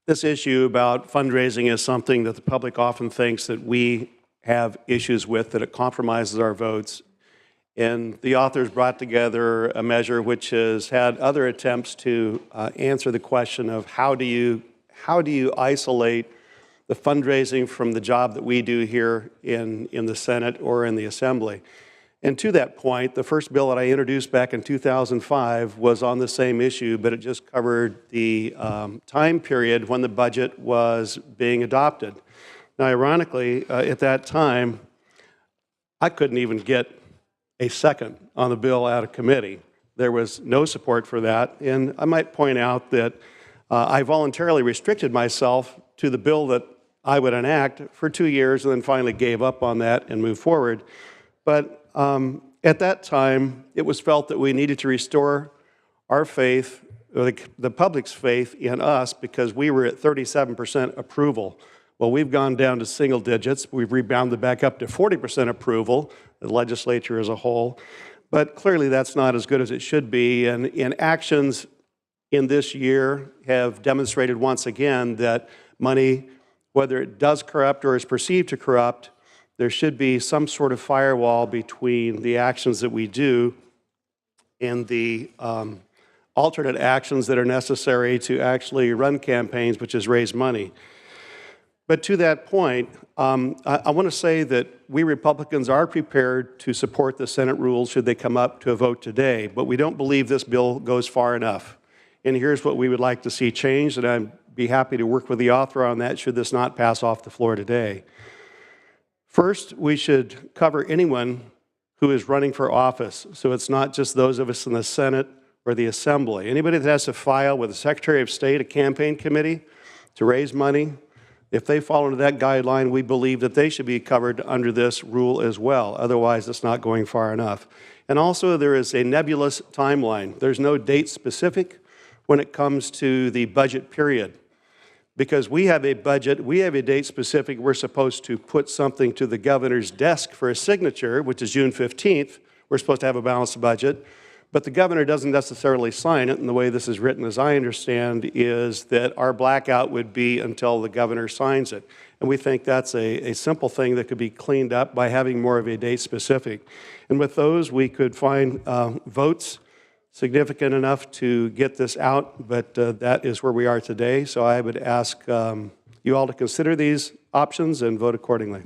This issue about fundraising is something that the public often thinks that we have issues with, that it compromises our votes. And the authors brought together a measure which has had other attempts to answer the question of how do you isolate the fundraising from the job that we do here in the Senate or in the Assembly. And to that point, the first bill that I introduced back in 2005 was on the same issue, but it just covered the time period when the budget was being adopted. Now, ironically, at that time, I couldn't even get a second on the bill out of committee. There was no support for that, and I might point out that I voluntarily restricted myself to the bill that I would enact for 2 years and then finally gave up on that and moved forward. But at that time, it was felt that we needed to restore our faith, or the public's faith in us, because we were at 37% approval. Well, we've gone down to single digits. We've rebounded back up to 40% approval, the legislature as a whole. But clearly that's not as good as it should be. And actions in this year have demonstrated once again that money, whether it does corrupt or is perceived to corrupt, there should be some sort of firewall between the actions that we do and the alternate actions that are necessary to actually run campaigns, which is raise money. But to that point, I want to say that we Republicans are prepared to support the Senate rules should they come up to a vote today, but we don't believe this bill goes far enough. And here's what we would like to see changed, and I'd be happy to work with the author on that should this not pass off the floor today. First, we should cover anyone who is running for office, so it's not just those of us in the Senate or the Assembly. Anybody that has to file with the Secretary of State, a campaign committee, to raise money, if they fall into that guideline, we believe that they should be covered under this rule as well. Otherwise, it's not going far enough. And also, there is a nebulous timeline. There's no date specific when it comes to the budget period. Because we have a budget, we have a date specific, we're supposed to put something to the governor's desk for a signature, which is June 15th. We're supposed to have a balanced budget. But the governor doesn't necessarily sign it, and the way this is written, as I understand, is that our blackout would be until the governor signs it. And we think that's a simple thing that could be cleaned up by having more of a date specific. And with those, we could find votes significant enough to get this out, but that is where we are today. So I would ask you all to consider these options and vote accordingly.